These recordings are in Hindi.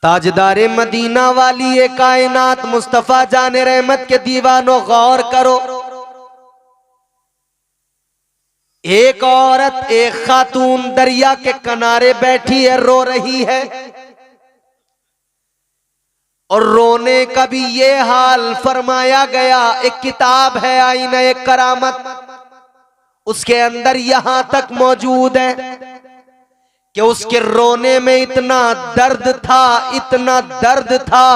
ताजदारे मदीना वाली ये कायनात मुस्तफा जाने रहमत के दीवानों गौर करो। एक औरत, एक खातून दरिया के किनारे बैठी है, रो रही है। और रोने का भी ये हाल फरमाया गया। एक किताब है आईना करामत, उसके अंदर यहां तक मौजूद है कि उसके रोने में इतना दर्द था, इतना दर्द था।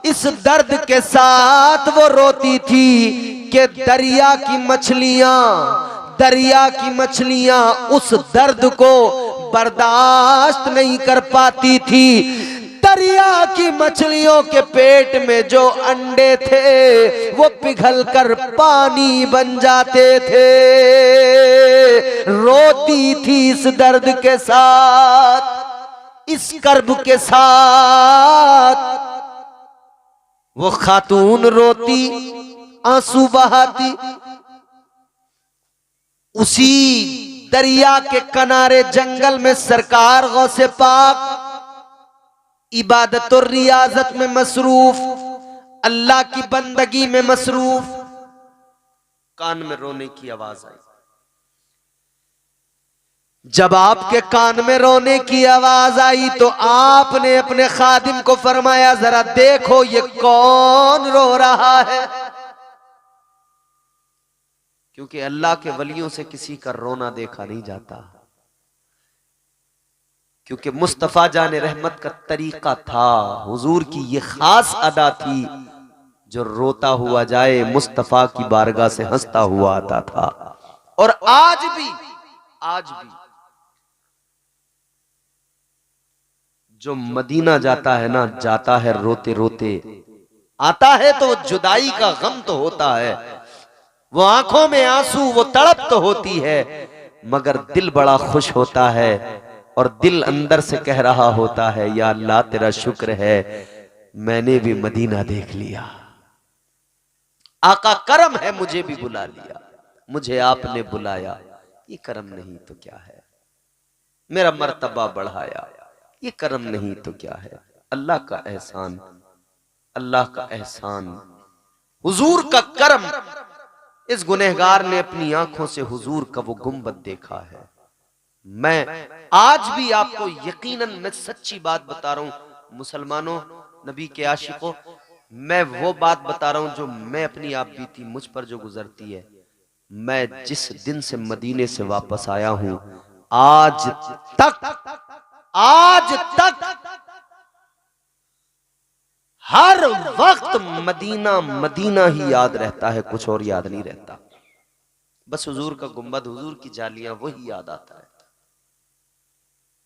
इस दर्द के साथ वो रोती थी कि दरिया की मछलियां उस दर्द को बर्दाश्त नहीं कर पाती थी। दरिया की मछलियों के पेट में जो अंडे थे वो पिघलकर पानी बन जाते थे। रोती थी इस दर्द के साथ, इस कर्ब के साथ। वो खातून रोती, आंसू बहाती। उसी दरिया के किनारे जंगल में सरकार गौसे पाक इबादत और रियाजत में मसरूफ, अल्लाह की बंदगी में मसरूफ। कान में रोने की आवाज आई। जब आपके कान में रोने की आवाज आई तो आपने अपने खादिम को फरमाया, जरा देखो ये कौन रो रहा है। क्योंकि अल्लाह के वलियों से किसी का रोना देखा नहीं जाता। क्योंकि मुस्तफा जाने रहमत का तरीका था, हुजूर की ये खास अदा थी, जो रोता हुआ जाए मुस्तफा की बारगाह से हंसता हुआ आता था। और आज भी जो मदीना जाता है ना, जाता है रोते रोते, आता है तो जुदाई का गम तो होता है, वो आंखों में आंसू, वो तड़प तो होती है, मगर दिल बड़ा खुश होता है। और दिल अंदर से कह रहा होता है, या अल्लाह तेरा शुक्र है मैंने भी मदीना देख लिया। आका करम है मुझे भी बुला लिया, मुझे आपने बुलाया, ये करम नहीं तो क्या है। मेरा मर्तबा बढ़ाया, ये करम नहीं तो क्या है। अल्लाह का एहसान, अल्लाह का एहसान, हुजूर का करम। इस गुनहगार ने अपनी आंखों से हुजूर का वो गुंबद देखा है। मैं आज भी आपको यकीनन, मैं सच्ची बात बता रहा हूं मुसलमानों, नबी के आशिकों, मैं वो बात बता रहा हूं जो मैं अपनी आप बीती मुझ पर जो गुजरती है। मैं जिस दिन से मदीने से वापस आया हूं, आज तक हर वक्त मदीना मदीना ही याद रहता है, कुछ और याद नहीं रहता। बस हुजूर का गुंबद, हुजूर की जालियां, वही याद आता है।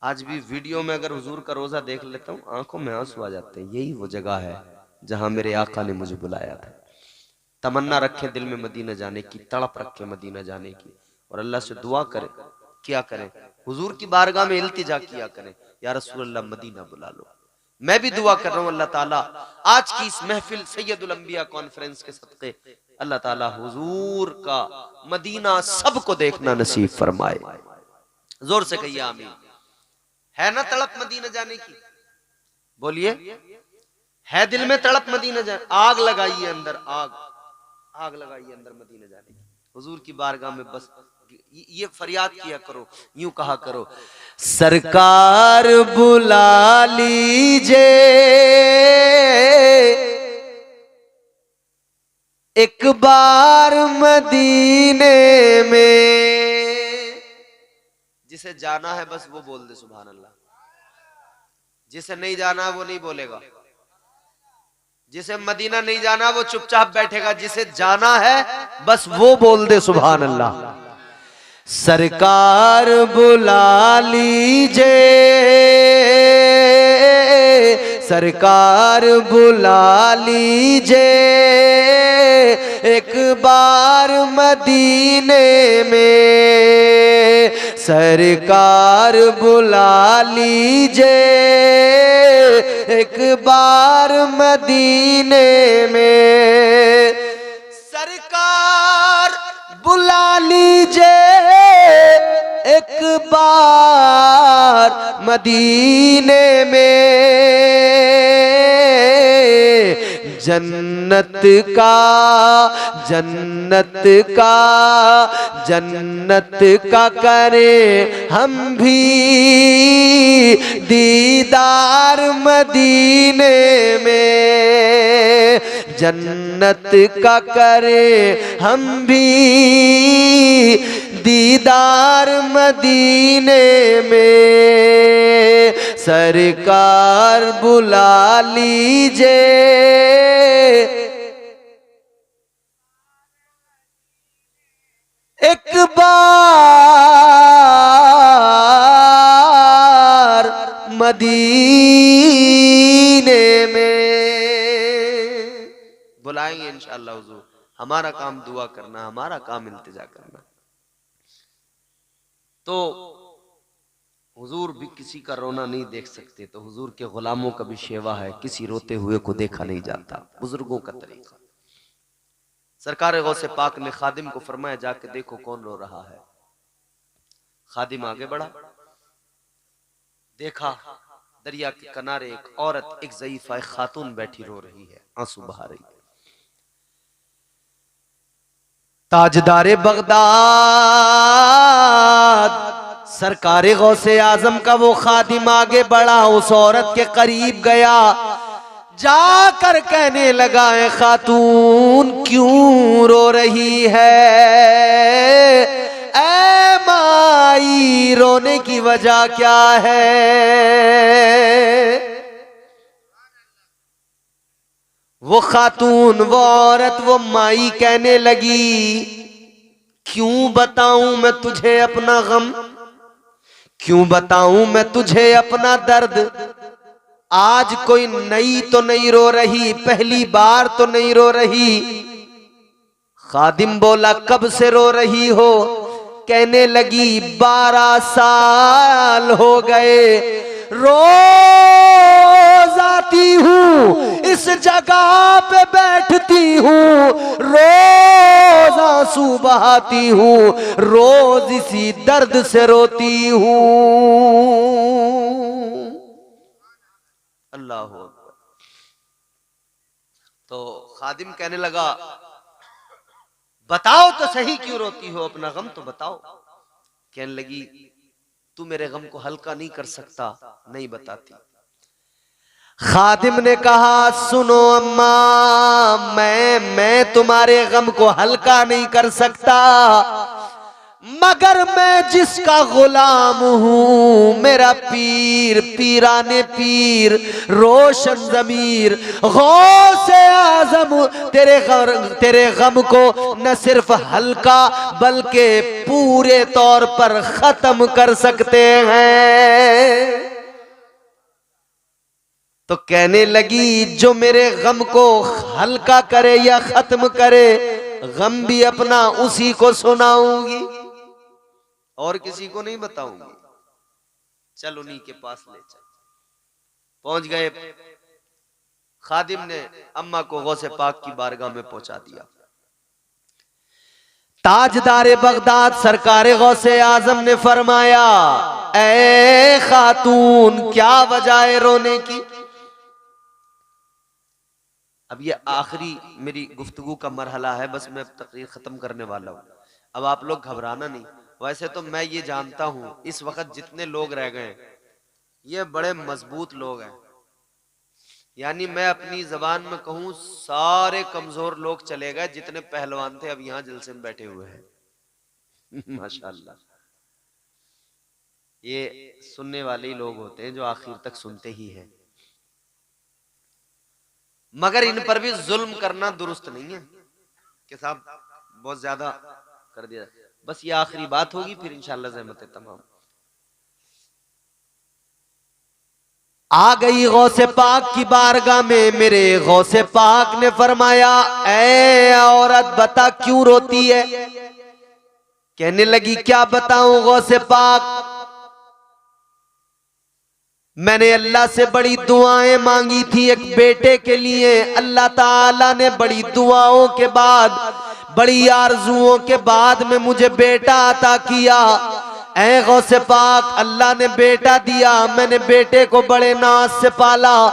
आज भी वीडियो में अगर हुजूर का रोजा देख लेता हूं, आंखों में आंसू आ जाते हैं। यही वो जगह है जहां मेरे आका ने मुझे बुलाया था। तमन्ना रखे दिल में मदीना जाने की, तड़प रखे मदीना जाने की, और अल्लाह से दुआ करे, क्या करें, हुजूर की बारगाह में इल्तिजा किया करें, या रसूल अल्लाह मदीना बुला लो। मैं भी दुआ कर रहा हूं, अल्लाह ताला आज की इस महफिल सैयदुल अंबिया कॉन्फ्रेंस के सदके अल्लाह ताला हुजूर का मदीना सबको देखना नसीब फरमाए। जोर से कहिए आमीन। है ना तड़प मदीना जाने की? बोलिए, है दिल में तड़प मदीना जाने? आग लगाइए अंदर, आग लगाइए अंदर मदीना जाने की। हुजूर की बारगाह में बस ये फरियाद किया करो, यूं कहा करो, सरकार बुला लीजिए एक बार मदीने में। जिसे जाना है बस वो बोल दे सुभान अल्लाह। जिसे नहीं जाना है वो नहीं बोलेगा। जिसे मदीना नहीं जाना वो चुपचाप बैठेगा। जिसे जाना है बस वो बोल दे सुभान अल्लाह। सरकार बुला लीजिए, सरकार बुला लीजिए एक बार मदीने में, सरकार बुला लीजिए एक बार मदीने में, सरकार बुला लीजिए एक बार मदीने में, जन्नत का जन्नत का जन्नत का करें हम भी दीदार मदीने में, जन्नत का करें हम भी दीदार मदीने में। सरकार बुला लीजिए एक बार मदीने में। बुलाएंगे इंशाअल्लाह हुजूर। हमारा काम दुआ करना, हमारा काम इल्तिजा करना। तो हुजूर भी किसी का रोना नहीं देख सकते, तो हुजूर के गुलामों का भी शेवा है, किसी रोते हुए को देखा नहीं जाता, बुजुर्गों का तरीका। सरकार गौसे पाक ने खादिम को फरमाया जाके देखो कौन रो रहा है। खादिम आगे बढ़ा, देखा दरिया के किनारे एक औरत, एक ज़ईफ़ा एक खातून बैठी रो रही है, आंसू बहा रही है। ताजदारे बगदाद सरकारे गौसे आजम का वो खादिम आगे बढ़ा, उस औरत के करीब गया, जाकर कहने लगा, है खातून क्यों रो रही है? ऐ माई रोने की वजह क्या है? वो खातून, वो औरत, वो माई कहने लगी, क्यों बताऊं मैं तुझे अपना गम, क्यों बताऊं मैं तुझे अपना दर्द। आज कोई नई तो नहीं रो रही, पहली बार तो नहीं रो रही। खादिम बोला, कब से रो रही हो? कहने लगी, 12 साल हो गए, रोज आती हूँ इस जगह पे बैठती हूँ, रोज आंसू बहाती हूँ, रोज इसी दर्द से रोती हूँ। अल्लाह हू अकबर। तो खादिम कहने लगा, बताओ तो सही क्यों रोती हो, अपना गम तो बताओ। कहने लगी, तू मेरे गम को हल्का नहीं कर सकता, नहीं बताती। खादिम ने कहा, सुनो अम्मा, मैं तुम्हारे गम को हल्का नहीं कर सकता, मगर मैं जिसका गुलाम हूं, मेरा पीर, पीराने पीर, रोशन ज़मीर, गौसे आज़म तेरे गम को न सिर्फ हल्का बल्कि पूरे तौर पर खत्म कर सकते हैं। तो कहने लगी, जो मेरे गम को हल्का करे या खत्म करे, गम भी अपना उसी को सुनाऊंगी और किसी को नहीं बताऊंगी। चल उन्हीं के पास ले चल। पहुंच गए। खादिम ने अम्मा को गौसे पाक की बारगाह में पहुंचा दिया। ताजदारे बगदाद सरकारे गौसे आजम ने फरमाया, ऐ खातून क्या वजह है रोने की? अब ये आखिरी मेरी गुफ्तगू का मरहला है, बस मैं तकरीर खत्म करने वाला हूँ। अब आप लोग घबराना नहीं। वैसे तो मैं ये जानता हूं इस वक्त जितने लोग रह गए ये बड़े मजबूत लोग हैं, यानी मैं अपनी जबान में कहूं सारे कमजोर लोग चले गए, जितने पहलवान थे अब यहां जलसे में बैठे हुए हैं। माशाल्लाह, ये सुनने वाले ही लोग होते हैं जो आखिर तक सुनते ही हैं, मगर इन पर भी जुल्म करना दुरुस्त नहीं है कि साहब बहुत ज्यादा कर दिया। बस ये आखिरी बात होगी, फिर इंशाअल्लाह ज़हमत तमाम। आ गई गौसे पाक की बारगाह में, मेरे गौसे पाक ने फरमाया, ऐ औरत बता क्यों रोती है? कहने लगी, क्या बताऊं गौसे पाक, मैंने अल्लाह से बड़ी दुआएं मांगी थी एक बेटे के लिए, अल्लाह ताला ने बड़ी दुआओं के बाद, बड़ी आरजुओं के बाद में मुझे बेटा अता किया। ऐ गौसे पाक, अल्लाह ने बेटा दिया, मैंने बेटे को बड़े नाज से पाला,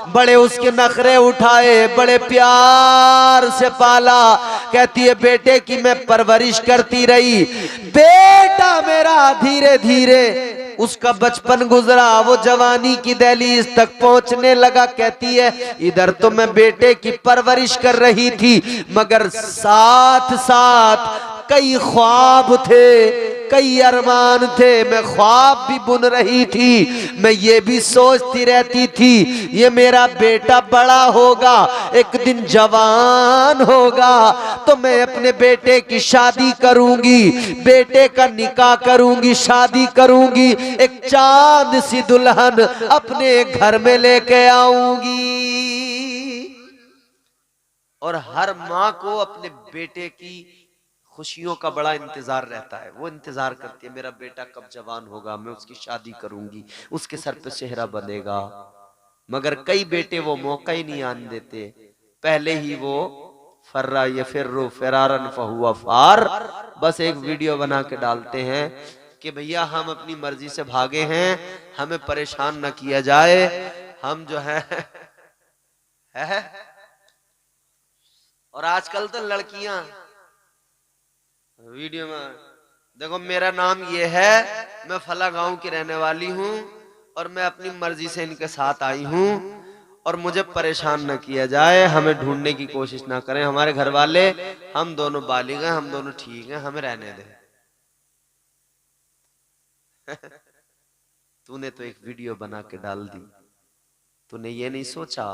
बड़े उसके नखरे उठाए, बड़े प्यार से पाला। कहती है बेटे की मैं परवरिश करती रही, बेटा मेरा धीरे धीरे उसका बचपन गुजरा, वो जवानी की दहलीज तक पहुंचने लगा। कहती है इधर तो मैं बेटे की परवरिश कर रही थी, मगर साथ साथ कई ख्वाब थे, कई अरमान थे, मैं ख्वाब भी बुन रही थी। मैं ये भी सोचती रहती थी ये मेरा बेटा बड़ा होगा, एक दिन जवान होगा, तो मैं अपने बेटे की शादी करूंगी, बेटे का निकाह करूंगी, शादी करूंगी, एक चांद सी दुल्हन अपने घर में लेके आऊंगी। और हर माँ को अपने बेटे की खुशियों का बड़ा इंतजार रहता है। वो इंतजार करती है मेरा बेटा कब जवान होगा, मैं उसकी शादी करूंगी, उसके सर पे सेहरा बंधेगा। मगर कई बेटे वो मौका ही नहीं आने देते, पहले ही वो फर्रा ये फिर्रु फिरारन फहुआ फार, बस एक वीडियो बना के डालते हैं कि भैया हम अपनी मर्जी से भागे हैं, हमें परेशान न किया जाए, हम जो है। और आजकल तो लड़कियां वीडियो में देखो मेरा नाम ये है, मैं फला गांव की रहने वाली हूं और मैं अपनी मर्जी से इनके साथ आई हूं और मुझे परेशान न किया जाए, हमें ढूंढने की कोशिश ना करें, हमारे घर वाले, हम दोनों बालिग हैं, हम दोनों ठीक हैं, हमें रहने दें। तूने तो एक वीडियो बना के डाल दी, तूने ये नहीं सोचा,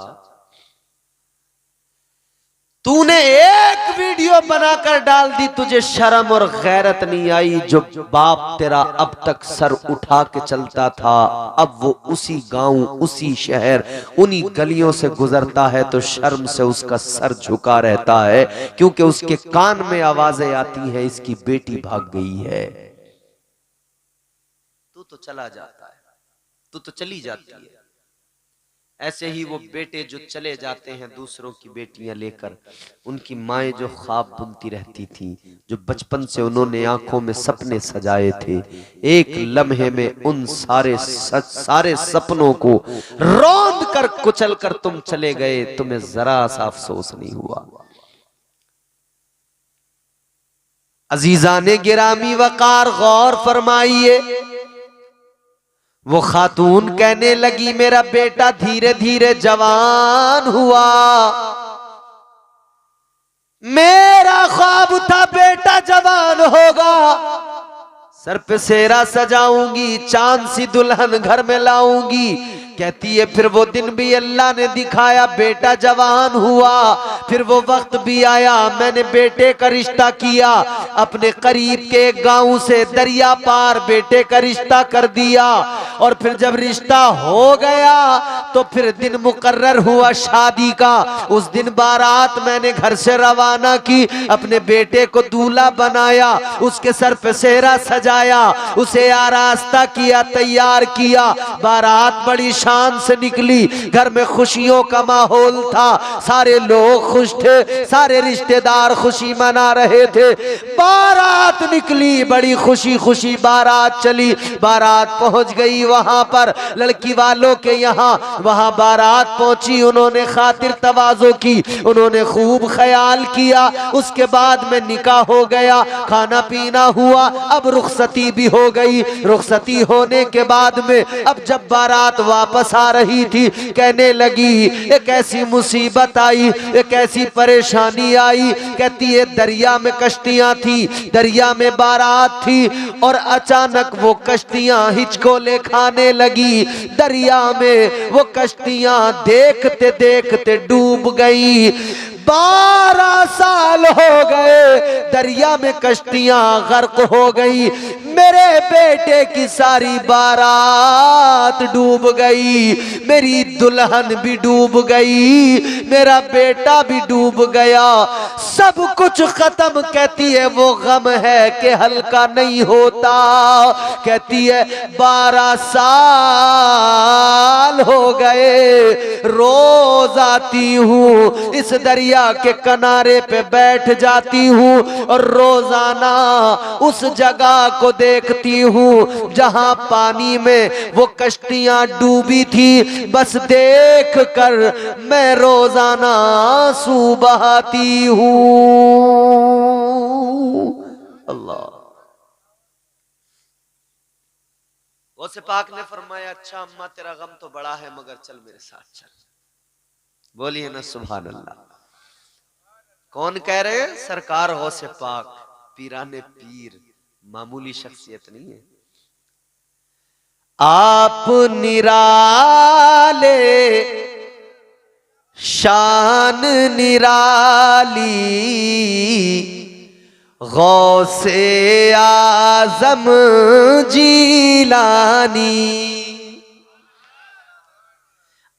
तूने एक वीडियो बनाकर डाल दी, तुझे शर्म और गैरत नहीं आई। जो बाप तेरा अब तक सर उठा के चलता था, अब वो उसी गांव, उसी शहर, उन्हीं गलियों से गुजरता है तो शर्म से उसका सर झुका रहता है, क्योंकि उसके कान में आवाजें आती हैं इसकी बेटी भाग गई है। तू तो चला जाता है, तू तो चली जाती है। ऐसे ही वो बेटे जो चले जाते हैं दूसरों की बेटियां लेकर, उनकी माएं जो ख्वाब बुनती रहती थी, जो बचपन से उन्होंने आंखों में सपने सजाए थे, एक लम्हे में उन सारे सपनों को रौंद कर कुचल कर तुम चले गए, तुम्हें जरा सा अफसोस नहीं हुआ। अजीजाने गिरामी वकार गौर फरमाइए, वो खातून कहने लगी मेरा बेटा धीरे धीरे जवान हुआ, मेरा ख्वाब था बेटा जवान होगा, सर पे सेहरा सजाऊंगी, चांद सी दुल्हन घर में लाऊंगी। कहती है फिर वो दिन भी अल्लाह ने दिखाया, बेटा जवान हुआ, फिर वो वक्त भी आया, मैंने बेटे का रिश्ता किया, अपने करीब के गांव से दरिया पार बेटे का रिश्ता कर दिया। और फिर जब रिश्ता हो गया तो फिर दिन मुकर्रर हुआ शादी का, उस दिन बारात मैंने घर से रवाना की, अपने बेटे को दूल्हा बनाया, उसके सर पे सेहरा सजाया, उसे आरास्ता किया, तैयार किया, बारात बड़ी शान से निकली, घर में खुशियों का माहौल था, सारे लोग खुश थे, सारे रिश्तेदार खुशी मना रहे थे। बारात निकली, बड़ी खुशी खुशी बारात चली, बारात पहुंच गई वहां पर लड़की वालों के यहाँ, वहां बारात पहुंची, उन्होंने खातिर तवाज़ो की, उन्होंने खूब ख्याल किया, उसके बाद में निकाह हो गया, खाना पीना हुआ, अब रुखसती भी हो गई। रुखसती होने के बाद में अब जब बारात वापस आ रही थी, कहने लगी एक ऐसी मुसीबत आई, एक ऐसी परेशानी आई। कहती है दरिया में कश्तियां थी, दरिया में बारात थी, और अचानक वो कश्तियां हिचकोले खाने लगी, दरिया में वो कश्तियां देखते देखते डूब गई। 12 साल हो गए दरिया में कश्तियां गर्क हो गई, मेरे बेटे की सारी बारात डूब गई, मेरी दुल्हन भी डूब गई, मेरा बेटा भी डूब गया, सब कुछ खत्म। कहती है वो गम है कि हल्का नहीं होता। कहती है 12 साल हो गए, रोज आती हूँ इस दरिया दरिया के किनारे पे बैठ जाती हूँ और रोजाना उस जगह को देखती हूँ जहां पानी में वो कश्तियां डूबी थी। बस देख कर मैं रोजाना आंसू बहाती हूँ। अल्लाह। गौसे पाक ने फरमाया, अच्छा अम्मा तेरा गम तो बड़ा है मगर चल मेरे साथ चल। बोलिए ना सुभान अल्लाह। कौन कह रहे हैं? सरकार गौसे पाक, पीराने पीर, मामूली शख्सियत नहीं है। आप निराले, शान निराली, गौसे आजम जीलानी।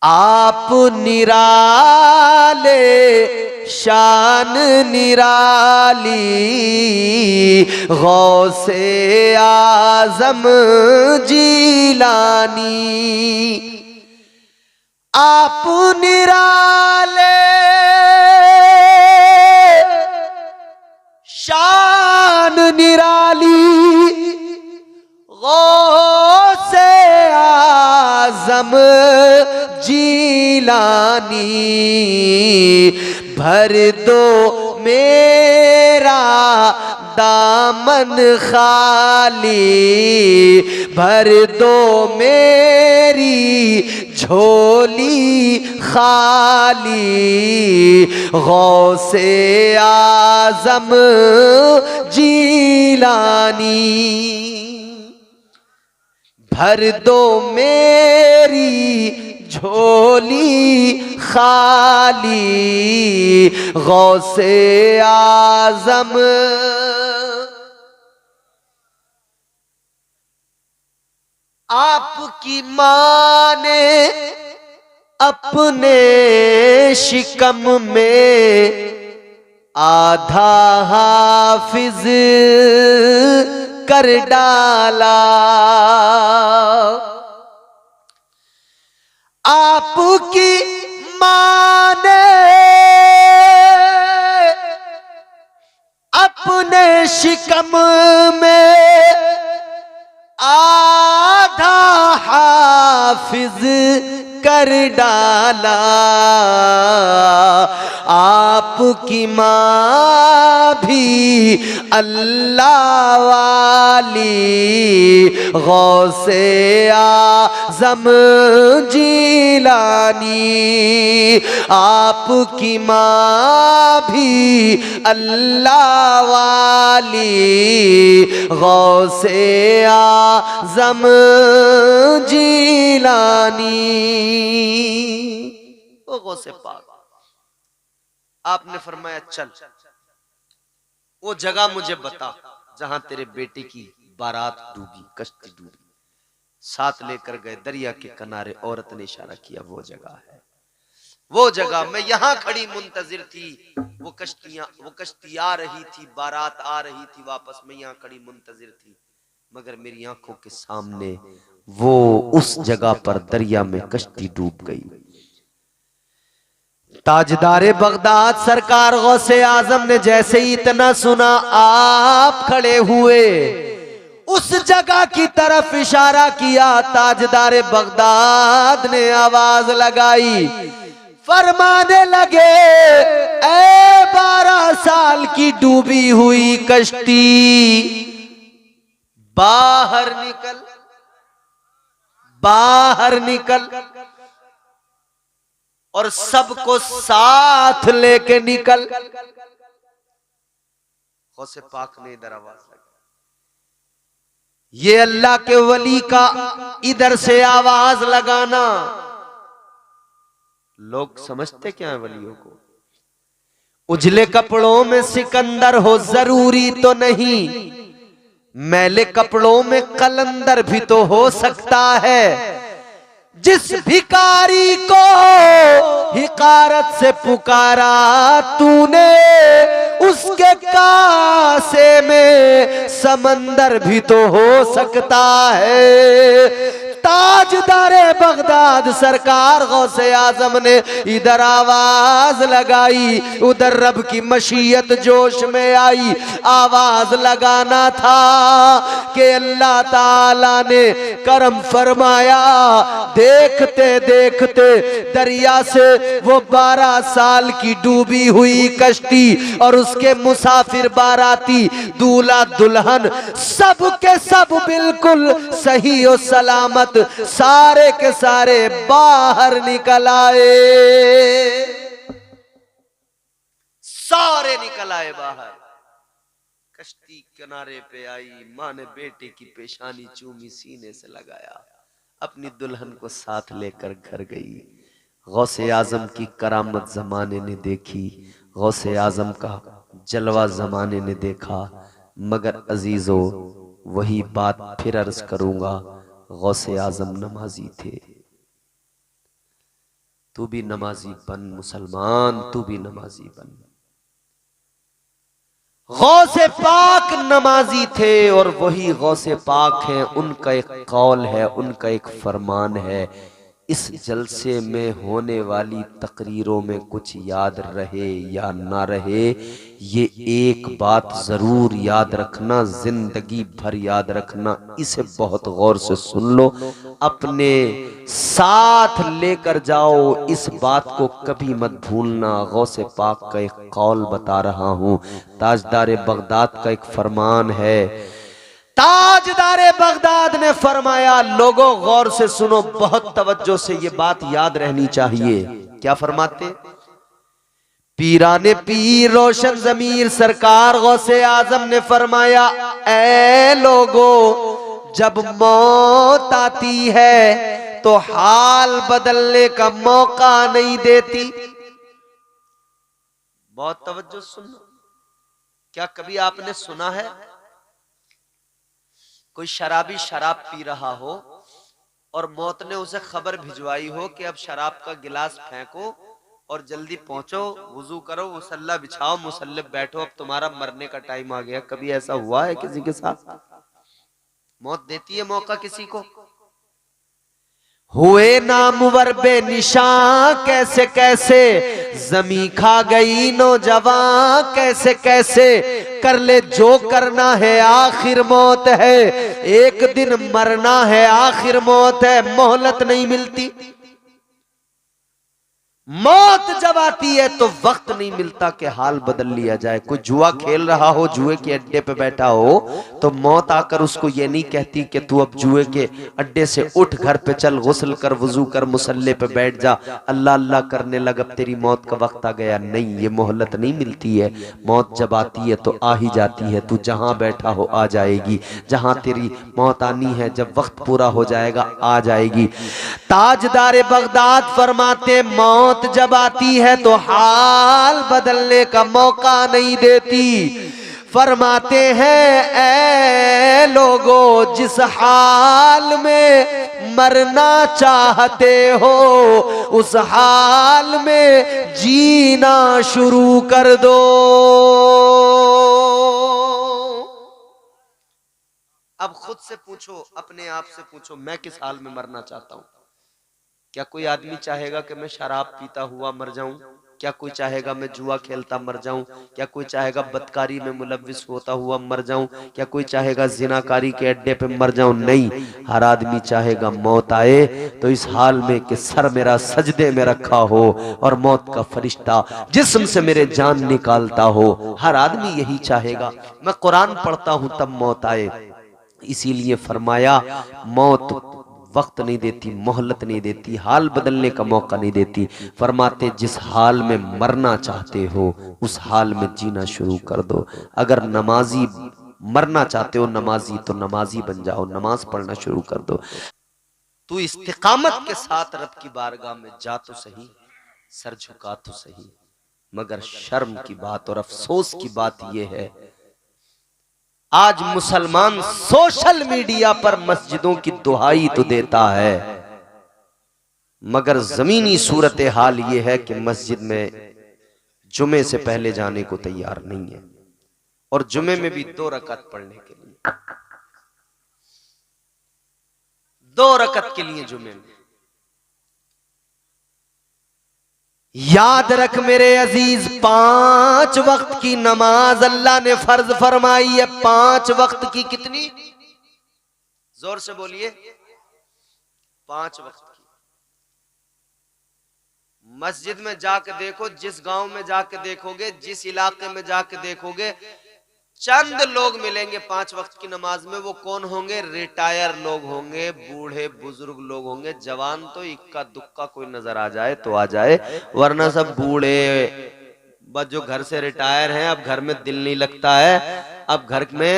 आप निराले, शान निराली, गौसे आजम जीलानी। आप निराले, शान निराली, गौसे आजम जीलानी। भर दो मेरा दामन खाली, भर दो मेरी झोली खाली, गौसे आजम जीलानी। भर दो मेरी झोली खाली, गौसे आजम। आपकी माँ ने अपने शिकम में आधा हाफिज कर डाला। आपकी माँ ने अपने शिकम में आधा हाफिज कर डाला। आपकी माँ भी अल्लाह वाली, गौसे आज़म जीलानी। आपकी माँ भी अल्लाह वाली, गौसे आज़म जीलानी। ओ गौसे पाक, आपने फरमाया चल वो जगह मुझे बता जहां तेरे बेटे की बारात डूबी, कश्ती डूबी। साथ लेकर गए, दरिया के किनारे औरत ने इशारा किया वो जगह है, वो जगह। मैं यहां खड़ी मुंतजिर थी, वो कश्ती आ रही थी, बारात आ रही थी वापस, मैं यहां खड़ी मुंतजिर थी। मगर मेरी आंखों के सामने वो उस जगह पर दरिया में कश्ती डूब गई। ताजदारे बगदाद सरकार गौसे आजम ने जैसे ही इतना सुना, आप खड़े हुए, उस जगह की तरफ इशारा किया। ताजदारे बगदाद ने आवाज लगाई, फरमाने लगे, ए 12 साल की डूबी हुई कश्ती, बाहर निकल, बाहर निकल और सबको साथ लेके निकल। गौसे पाक ने इधर आवाज लगाई। ये अल्लाह के वली का इधर से आवाज लगाना, लोग समझते क्या है वलियों को? उजले कपड़ों में सिकंदर हो जरूरी तो नहीं, मैले कपड़ों में कलंदर भी तो हो सकता है। जिस भिखारी को हिकारत से पुकारा तूने, उसके कासे में समंदर भी तो हो सकता है। ताजदारे बगदाद सरकार गौसे आजम ने इधर आवाज लगाई, उधर रब की मशीयत जोश में आई। आवाज लगाना था कि अल्लाह ताला ने करम फरमाया। देखते देखते दरिया से वो 12 साल की डूबी हुई कश्ती और उसके मुसाफिर बाराती दूल्हा दुल्हन सब के सब बिल्कुल सही और सलामत सारे के सारे बाहर निकल आए। सारे निकल आए बाहर। कश्ती किनारे पे आई, माँ ने बेटे की पेशानी चूमी, सीने से लगाया, अपनी दुल्हन को साथ लेकर घर गई। गौसे आजम की करामत जमाने ने देखी, गौसे आजम का जलवा जमाने ने देखा। मगर अजीजों, वही बात फिर अर्ज करूंगा, गौसे आजम नमाजी थे। तू भी नमाजी बन मुसलमान, तू भी नमाजी बन। गौसे पाक नमाजी थे और वही गौसे पाक हैं। उनका एक कौल है, उनका एक फरमान है, इस जलसे में होने वाली तकरीरों में कुछ याद रहे या ना रहे, ये एक बात जरूर याद रखना, जिंदगी भर याद रखना। इसे बहुत गौर से सुन लो, अपने साथ लेकर जाओ, इस बात को कभी मत भूलना। गौसे पाक का एक कौल बता रहा हूँ, ताजदारे बगदाद का एक फरमान है। ताजदारे बगदाद ने फरमाया, लोगों गौर से सुनो, बहुत तवज्जो से ये बात याद रहनी चाहिए। क्या फरमाते? पीराने पीर रोशन जमीर सरकार गौसे आजम ने फरमाया, ऐ लोगों, जब मौत आती है तो हाल बदलने का मौका नहीं देती। बहुत तवज्जो सुनो। क्या कभी आपने सुना है कोई शराबी शराब पी रहा हो और मौत ने उसे खबर भिजवाई हो कि अब शराब का गिलास फेंको और जल्दी पहुंचो, वुजू करो, मुसल्ला बिछाओ, मुसल्ले बैठो, अब तुम्हारा मरने का टाइम आ गया? कभी ऐसा हुआ है किसी के साथ? मौत देती है मौका किसी को। हुए नामवर बेनिशां कैसे कैसे, जमी खा गई नौजवान कैसे कैसे, कर ले जो करना है आखिर मौत है, एक दिन मरना है आखिर मौत है, मोहलत नहीं मिलती। मौत जब आती है तो वक्त नहीं मिलता कि हाल बदल लिया जाए। कोई जुआ खेल रहा हो, जुए के अड्डे पे बैठा हो, तो मौत आकर उसको ये नहीं कहती कि तू अब जुए के अड्डे से उठ, घर पे चल, गुस्ल कर, वजू कर, मुसल्ले पे बैठ जा, अल्लाह अल्लाह करने लग, अब तेरी मौत का वक्त आ गया। नहीं, ये मोहलत नहीं मिलती है। मौत जब आती है तो आ ही जाती है। तू जहां बैठा हो आ जाएगी, जहां तेरी मौत आनी है, जब वक्त पूरा हो जाएगा आ जाएगी। ताजदारे बगदाद फरमाते, मौत जब आती है तो हाल बदलने का मौका नहीं देती। फरमाते हैं, ऐ लोगों, जिस हाल में मरना चाहते हो उस हाल में जीना शुरू कर दो। अब खुद से पूछो, अपने आप से पूछो, मैं किस हाल में मरना चाहता हूं? क्या कोई आदमी चाहेगा कि मैं शराब पीता हुआ मर जाऊं? क्या कोई चाहेगा मैं जुआ खेलता मर जाऊं? क्या कोई चाहेगा बदकारी में मुलव्विस होता हुआ मर जाऊं? क्या कोई चाहेगा जिनाकारी के अड्डे पे मर जाऊं? नहीं, हर आदमी चाहेगा मौत आए तो इस हाल में कि सर मेरा सजदे में रखा हो और मौत का फरिश्ता जिस्म से मेरे जान निकालता हो। हर आदमी यही चाहेगा। मैं कुरान पढ़ता हूं तब मौत आए, इसीलिए फरमाया मौत वक्त नहीं देती, मोहलत नहीं देती, हाल बदलने का मौका नहीं देती। फरमाते, जिस हाल में मरना चाहते हो उस हाल में जीना शुरू कर दो। अगर नमाजी मरना चाहते हो नमाजी, तो नमाजी बन जाओ, नमाज पढ़ना शुरू कर दो। तू इस्तिकामत के साथ रब की बारगाह में जा तो सही, सर झुका तो सही। मगर शर्म की बात और अफसोस की बात यह है, आज मुसलमान सोशल मीडिया पर मस्जिदों की दुहाई तो देता है, मगर जमीनी सूरत हाल यह है कि मस्जिद में जुमे से पहले जाने को तैयार नहीं है, और जुमे में भी 2 रकात पढ़ने के लिए। 2 रकत के लिए जुमे में। याद रख मेरे अजीज, 5 वक्त की नमाज अल्लाह ने फर्ज फरमाई है। 5 वक्त की कितनी? जोर से बोलिए। 5 वक्त की। मस्जिद में जाके देखो, जिस गांव में जाके देखोगे, जिस इलाके में जाके देखोगे, चंद लोग मिलेंगे 5 वक्त की नमाज में। वो कौन होंगे? रिटायर लोग होंगे, बूढ़े बुजुर्ग लोग होंगे। जवान तो इक्का दुक्का कोई नजर आ जाए तो आ जाए, वरना सब बूढ़े, बस जो घर से रिटायर हैं। अब घर में दिल नहीं लगता है, अब घर में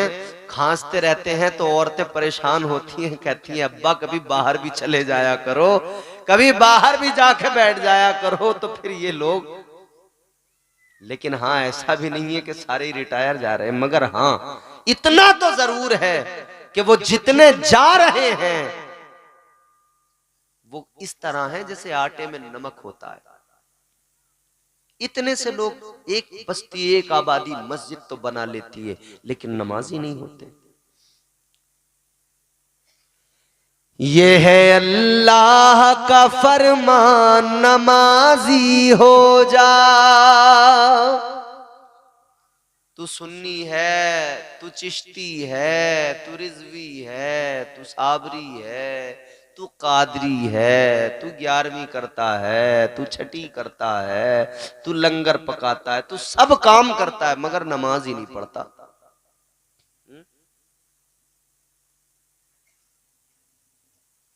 खांसते रहते हैं तो औरतें परेशान होती हैं, कहती हैं अब्बा कभी बाहर भी चले जाया करो, कभी बाहर भी जाके बैठ जाया करो। तो फिर ये लोग, लेकिन हाँ, ऐसा भी नहीं है कि सारे ही रिटायर जा रहे हैं, मगर हाँ इतना तो जरूर है कि वो जितने जा रहे हैं वो इस तरह है जैसे आटे में नमक होता है। इतने से लोग, एक बस्ती, एक आबादी मस्जिद तो बना लेती है, लेकिन नमाजी नहीं होते। ये है अल्लाह का फरमान, नमाजी हो जा। तू सुन्नी है, तू चिश्ती है, तू रिजवी है, तू साबरी है, तू कादरी है, तू 11वीं करता है, तू छठी करता है, तू लंगर पकाता है, तू सब काम करता है, मगर नमाज ही नहीं पढ़ता।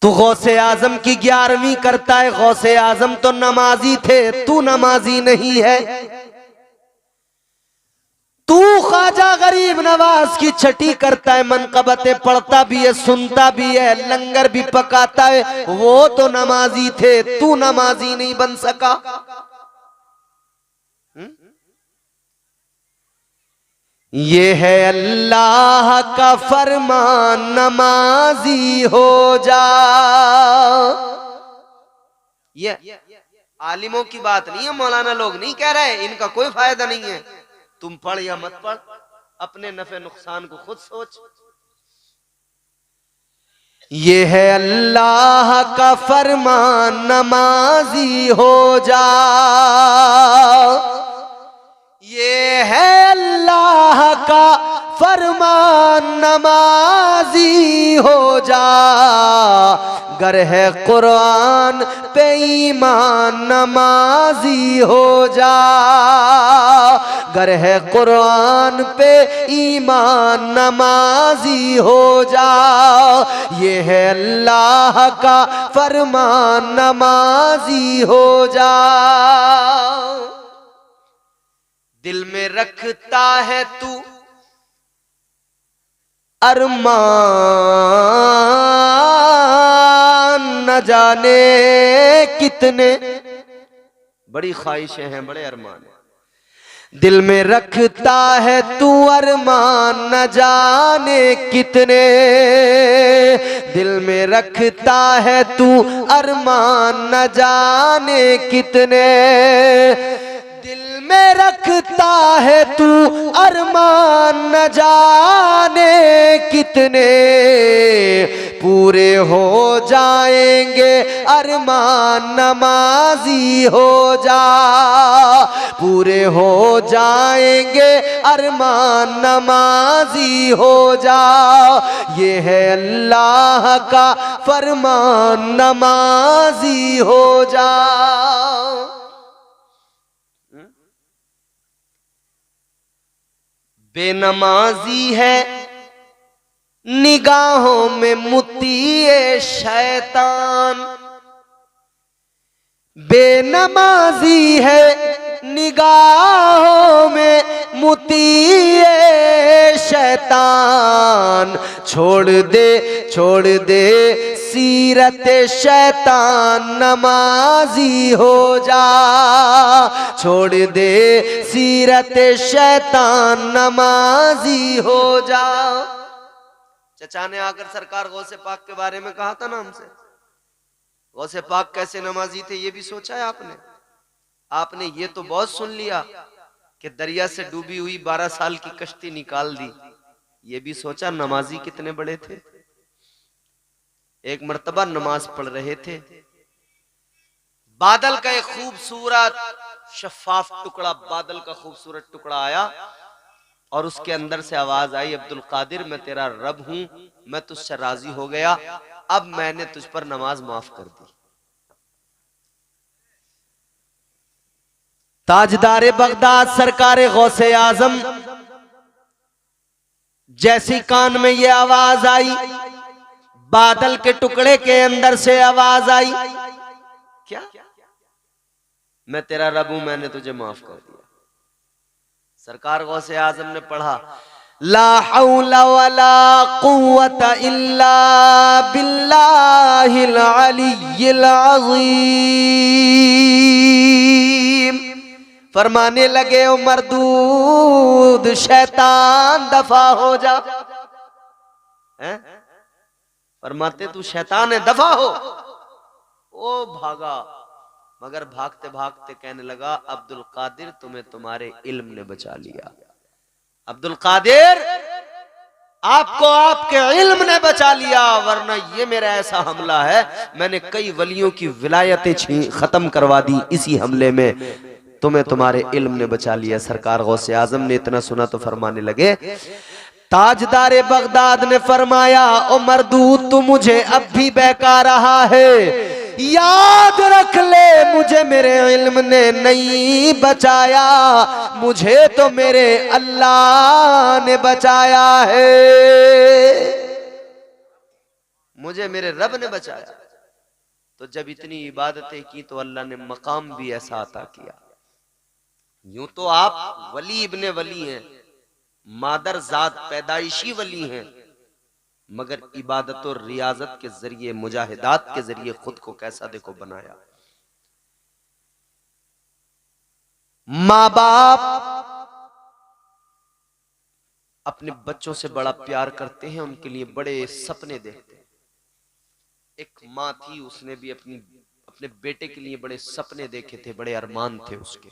तू गौसे आजम की 11वीं करता है, गौसे आजम तो नमाजी थे, तू नमाजी नहीं है। तू ख्वाजा गरीब नवाज की छठी करता है, मनकबतें पढ़ता भी है, सुनता भी है, लंगर भी पकाता है, वो तो नमाजी थे, तू नमाजी नहीं बन सका। ये है अल्लाह का फरमान, नमाजी हो जा। ये आलिमों की बात नहीं है, मौलाना लोग नहीं कह रहे, इनका कोई फायदा नहीं है। तुम पढ़ या मत पढ़, अपने नफे नुकसान को खुद सोच। ये है अल्लाह का फरमान, नमाजी हो जा। ये है अल्लाह का फरमान, नमाजी हो जा। गर है कुरान पे ईमान, नमाजी हो जा। गर है कुरान पे ईमान, नमाजी हो जा। ये है अल्लाह का फरमान, नमाजी हो जा। दिल में रखता है तू अरमान, न जाने कितने, बड़ी ख्वाहिशें हैं, बड़े अरमान हैं। दिल में रखता है तू अरमान, न जाने कितने। दिल में रखता है तू अरमान, न जाने कितने। में रखता है तू अरमान, न जाने कितने। पूरे हो जाएंगे अरमान, नमाजी हो जा। पूरे हो जाएंगे अरमान, नमाजी हो जा। ये है अल्लाह का फरमान, नमाजी हो जा। बेनमाजी है निगाहों में मुतीए शैतान। बेनमाजी है निगाहों में मुतीए शैतान। छोड़ दे सीरत शैतान, नमाजी हो जा। छोड़ दे सीरत शैतान, नमाजी हो जा। चचा ने आकर सरकार गौसे पाक के बारे में कहा था ना हमसे, गौसे पाक कैसे नमाजी थे ये भी सोचा है आपने? आपने ये तो बहुत सुन लिया कि दरिया से डूबी हुई 12 साल की कश्ती निकाल दी, ये भी सोचा नमाजी कितने बड़े थे? एक मर्तबा नमाज पढ़ रहे थे, बादल का एक खूबसूरत शफाफ टुकड़ा, बादल का खूबसूरत टुकड़ा आया और उसके अंदर से आवाज आई, अब्दुल कादिर मैं तेरा रब हूं, मैं तुझसे राजी हो गया, अब मैंने तुझ पर नमाज माफ कर दी। ताजदारे बगदाद सरकारे गौसे आजम जैसी कान में ये आवाज आई, बादल के टुकड़े के अंदर से आवाज आई, क्या मैं तेरा रब हूं, मैंने तुझे माफ कर दिया। सरकार गौसे आजम ने पढ़ा, ला हौला वला कुव्वता इल्ला बिल्लाहिल अलिय्यिल अज़ीम। फरमाने लगे, ओ मरदूद शैतान दफा हो जा। हैं? फरमाते तू शैतान है, दफा हो। ओ भागा, मगर भागते भागते कहने लगा, अब्दुल कादिर तुम्हें तुम्हारे इल्म ने बचा लिया। अब्दुल कादिर आपको आपके इल्म ने बचा लिया, वरना ये मेरा ऐसा हमला है, मैंने कई वलियों की विलायतें खत्म करवा दी इसी हमले में, तुम्हें तुम्हारे इल्म ने बचा लिया। सरकार गौसे आजम ने इतना सुना तो फरमाने लगे, ताजदारे बगदाद ने फरमाया, ओ मरदूद तू मुझे अब भी बहका रहा है, याद रख ले मुझे मेरे इल्म ने नहीं बचाया, मुझे तो मेरे अल्लाह ने बचाया है, मुझे मेरे रब ने बचाया। तो जब इतनी इबादतें की तो अल्लाह ने मकाम भी ऐसा अता किया। यूं तो आप वली इब्ने वली हैं, मादर जात पैदाइशी वली हैं, मगर इबादत और रियाजत के जरिए, मुजाहिदात के जरिए खुद को कैसा देखो बनाया। माँ बाप अपने बच्चों से बड़ा प्यार करते हैं, उनके लिए बड़े सपने देखते हैं। एक माँ थी, उसने भी अपने बेटे के लिए बड़े सपने देखे थे, बड़े अरमान थे उसके।